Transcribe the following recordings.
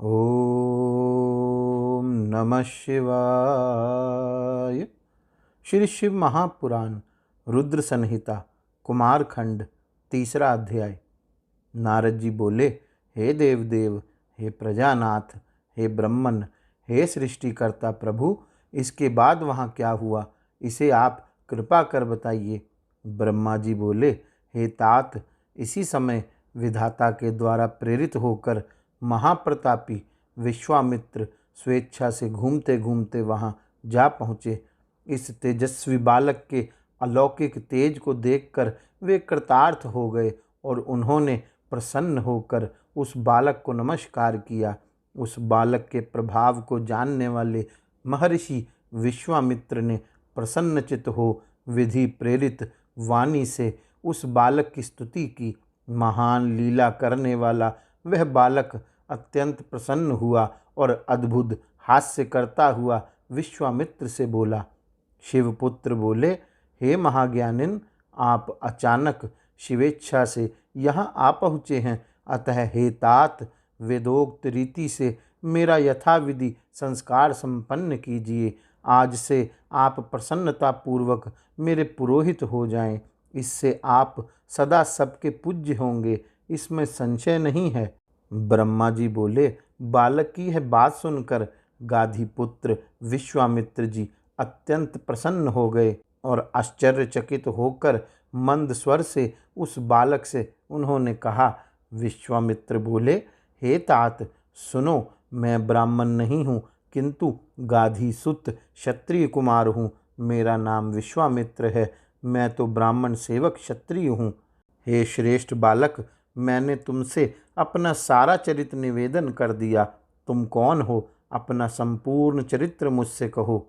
ओम नमः शिवाय। श्री शिव महापुराण रुद्र संहिता कुमारखंड तीसरा अध्याय। नारद जी बोले, हे देवदेव, हे प्रजानाथ, हे ब्रह्मन, हे सृष्टिकर्ता प्रभु, इसके बाद वहाँ क्या हुआ, इसे आप कृपा कर बताइए। ब्रह्मा जी बोले, हे तात, इसी समय विधाता के द्वारा प्रेरित होकर महाप्रतापी विश्वामित्र स्वेच्छा से घूमते घूमते वहाँ जा पहुँचे। इस तेजस्वी बालक के अलौकिक तेज को देखकर वे कृतार्थ हो गए और उन्होंने प्रसन्न होकर उस बालक को नमस्कार किया। उस बालक के प्रभाव को जानने वाले महर्षि विश्वामित्र ने प्रसन्नचित्त हो विधि प्रेरित वाणी से उस बालक की स्तुति की। महान लीला करने वाला वह बालक अत्यंत प्रसन्न हुआ और अद्भुत हास्य करता हुआ विश्वामित्र से बोला। शिवपुत्र बोले, हे महाज्ञानिन, आप अचानक शिवेच्छा से यहाँ आ पहुँचे हैं, अतः हे तात, वेदोक्त रीति से मेरा यथाविधि संस्कार संपन्न कीजिए। आज से आप प्रसन्नतापूर्वक मेरे पुरोहित हो जाएं। इससे आप सदा सबके पूज्य होंगे, इसमें संशय नहीं है। ब्रह्मा जी बोले, बालक की यह बात सुनकर गाधीपुत्र विश्वामित्र जी अत्यंत प्रसन्न हो गए और आश्चर्यचकित होकर मंद स्वर से उस बालक से उन्होंने कहा। विश्वामित्र बोले, हे तात, सुनो, मैं ब्राह्मण नहीं हूँ, किंतु गाधीसुत क्षत्रिय कुमार हूँ। मेरा नाम विश्वामित्र है, मैं तो ब्राह्मण सेवक क्षत्रिय हूँ। हे श्रेष्ठ बालक, मैंने तुमसे अपना सारा चरित्र निवेदन कर दिया। तुम कौन हो, अपना संपूर्ण चरित्र मुझसे कहो,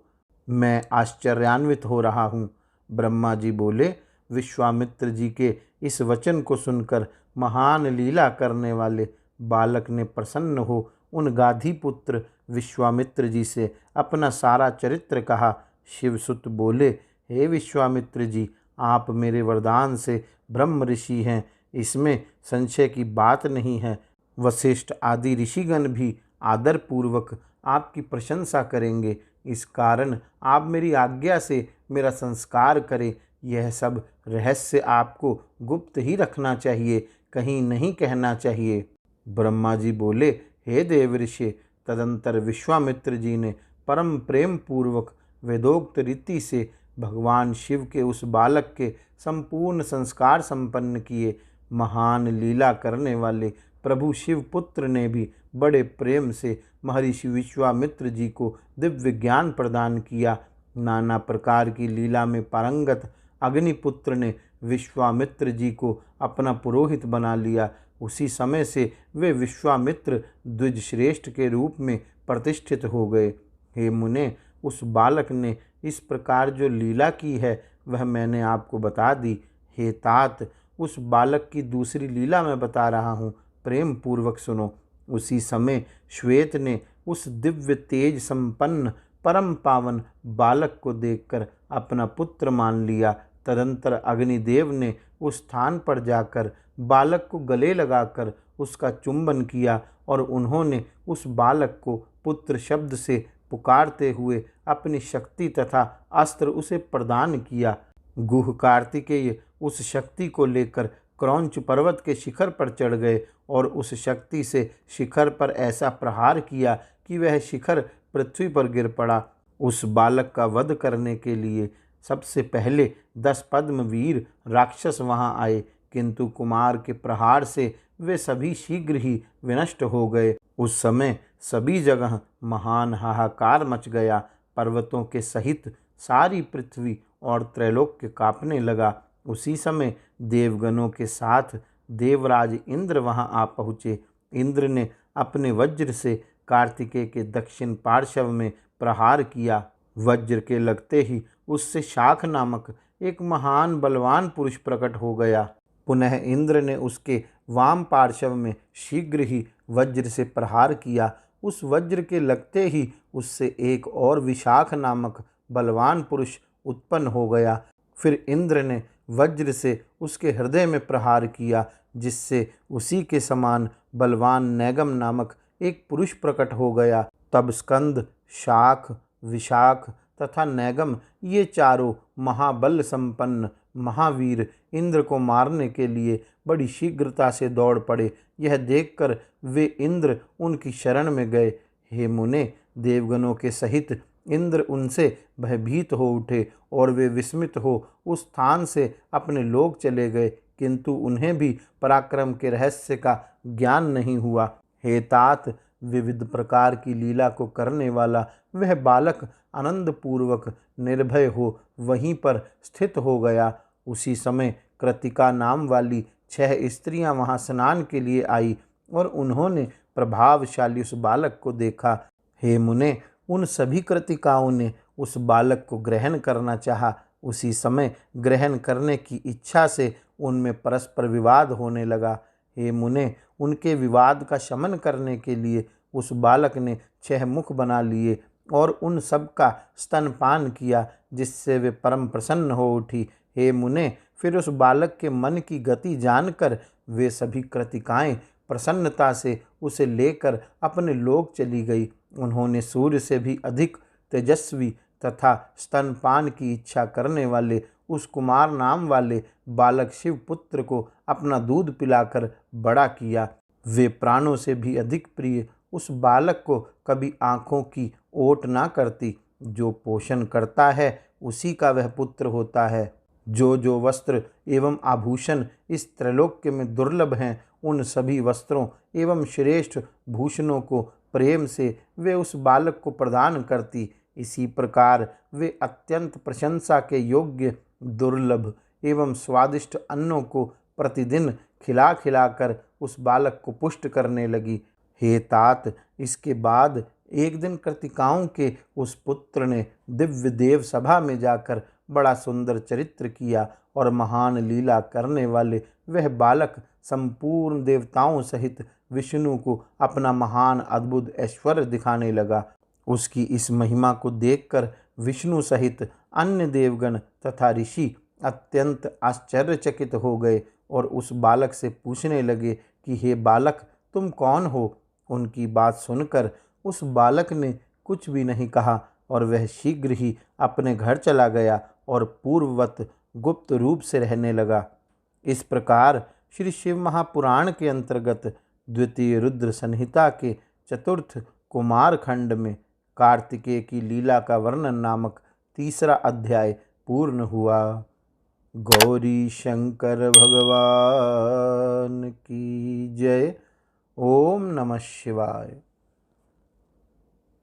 मैं आश्चर्यान्वित हो रहा हूँ। ब्रह्मा जी बोले, विश्वामित्र जी के इस वचन को सुनकर महान लीला करने वाले बालक ने प्रसन्न हो उन गाधीपुत्र विश्वामित्र जी से अपना सारा चरित्र कहा। शिवसुत बोले, हे विश्वामित्र जी, आप मेरे वरदान से ब्रह्म ऋषि हैं, इसमें संशय की बात नहीं है। वशिष्ठ आदि ऋषिगण भी आदरपूर्वक आपकी प्रशंसा करेंगे। इस कारण आप मेरी आज्ञा से मेरा संस्कार करें। यह सब रहस्य आपको गुप्त ही रखना चाहिए, कहीं नहीं कहना चाहिए। ब्रह्मा जी बोले, हे देवऋषि। तदंतर विश्वामित्र जी ने परम प्रेम पूर्वक वेदोक्त रीति से भगवान शिव के उस बालक के संपूर्ण संस्कार संपन्न किए। महान लीला करने वाले प्रभु शिवपुत्र ने भी बड़े प्रेम से महर्षि विश्वामित्र जी को दिव्य ज्ञान प्रदान किया। नाना प्रकार की लीला में पारंगत अग्निपुत्र ने विश्वामित्र जी को अपना पुरोहित बना लिया। उसी समय से वे विश्वामित्र द्विजश्रेष्ठ के रूप में प्रतिष्ठित हो गए। हे मुने, उस बालक ने इस प्रकार जो लीला की है वह मैंने आपको बता दी। हे तात, उस बालक की दूसरी लीला मैं बता रहा हूँ, प्रेम पूर्वक सुनो। उसी समय श्वेत ने उस दिव्य तेज संपन्न परम पावन बालक को देखकर अपना पुत्र मान लिया। तदंतर अग्निदेव ने उस स्थान पर जाकर बालक को गले लगाकर उसका चुंबन किया और उन्होंने उस बालक को पुत्र शब्द से पुकारते हुए अपनी शक्ति तथा अस्त्र उसे प्रदान किया। गुह कार्तिकेय उस शक्ति को लेकर क्रौंच पर्वत के शिखर पर चढ़ गए और उस शक्ति से शिखर पर ऐसा प्रहार किया कि वह शिखर पृथ्वी पर गिर पड़ा। उस बालक का वध करने के लिए सबसे पहले 10 पद्मवीर राक्षस वहां आए, किंतु कुमार के प्रहार से वे सभी शीघ्र ही विनष्ट हो गए। उस समय सभी जगह महान हाहाकार मच गया। पर्वतों के सहित सारी पृथ्वी और त्रैलोक्य कांपने लगा। उसी समय देवगणों के साथ देवराज इंद्र वहां आ पहुँचे। इंद्र ने अपने वज्र से कार्तिकेय के दक्षिण पार्श्व में प्रहार किया। वज्र के लगते ही उससे शाख नामक एक महान बलवान पुरुष प्रकट हो गया। पुनः इंद्र ने उसके वाम पार्श्व में शीघ्र ही वज्र से प्रहार किया। उस वज्र के लगते ही उससे एक और विशाख नामक बलवान पुरुष उत्पन्न हो गया। फिर इंद्र ने वज्र से उसके हृदय में प्रहार किया, जिससे उसी के समान बलवान नैगम नामक एक पुरुष प्रकट हो गया। तब स्कंद, शाख, विशाख तथा नैगम ये चारों महाबल संपन्न महावीर इंद्र को मारने के लिए बड़ी शीघ्रता से दौड़ पड़े। यह देखकर वे इंद्र उनकी शरण में गए। हे मुने, देवगणों के सहित इंद्र उनसे भयभीत हो उठे और वे विस्मित हो उस स्थान से अपने लोक चले गए, किंतु उन्हें भी पराक्रम के रहस्य का ज्ञान नहीं हुआ। हे तात, विविध प्रकार की लीला को करने वाला वह बालक आनंद पूर्वक निर्भय हो वहीं पर स्थित हो गया। उसी समय कृतिका नाम वाली 6 स्त्रियां वहां स्नान के लिए आई और उन्होंने प्रभावशाली उस बालक को देखा। हे मुने, उन सभी कृतिकाओं ने उस बालक को ग्रहण करना चाहा। उसी समय ग्रहण करने की इच्छा से उनमें परस्पर विवाद होने लगा। हे मुने, उनके विवाद का शमन करने के लिए उस बालक ने 6 मुख बना लिए और उन सब का स्तनपान किया, जिससे वे परम प्रसन्न हो उठी। हे मुने, फिर उस बालक के मन की गति जानकर वे सभी कृतिकाएं प्रसन्नता से उसे लेकर अपने लोक चली गई। उन्होंने सूर्य से भी अधिक तेजस्वी तथा स्तनपान की इच्छा करने वाले उस कुमार नाम वाले बालक शिव पुत्र को अपना दूध पिलाकर बड़ा किया। वे प्राणों से भी अधिक प्रिय उस बालक को कभी आँखों की ओट ना करती। जो पोषण करता है उसी का वह पुत्र होता है। जो जो वस्त्र एवं आभूषण इस त्रैलोक्य में दुर्लभ हैं, उन सभी वस्त्रों एवं श्रेष्ठ भूषणों को प्रेम से वे उस बालक को प्रदान करती। इसी प्रकार वे अत्यंत प्रशंसा के योग्य दुर्लभ एवं स्वादिष्ट अन्नों को प्रतिदिन खिला खिलाकर उस बालक को पुष्ट करने लगी। हे तात, इसके बाद एक दिन कृतिकाओं के उस पुत्र ने दिव्य देव सभा में जाकर बड़ा सुंदर चरित्र किया और महान लीला करने वाले वह बालक संपूर्ण देवताओं सहित विष्णु को अपना महान अद्भुत ऐश्वर्य दिखाने लगा। उसकी इस महिमा को देखकर विष्णु सहित अन्य देवगण तथा ऋषि अत्यंत आश्चर्यचकित हो गए और उस बालक से पूछने लगे कि हे बालक, तुम कौन हो? उनकी बात सुनकर उस बालक ने कुछ भी नहीं कहा और वह शीघ्र ही अपने घर चला गया और पूर्ववत गुप्त रूप से रहने लगा। इस प्रकार श्री शिव महापुराण के अंतर्गत द्वितीय रुद्र संहिता के चतुर्थ कुमार खंड में कार्तिकेय की लीला का वर्णन नामक 3रा अध्याय पूर्ण हुआ। गौरी शंकर भगवान की जय। ओम नमः शिवाय।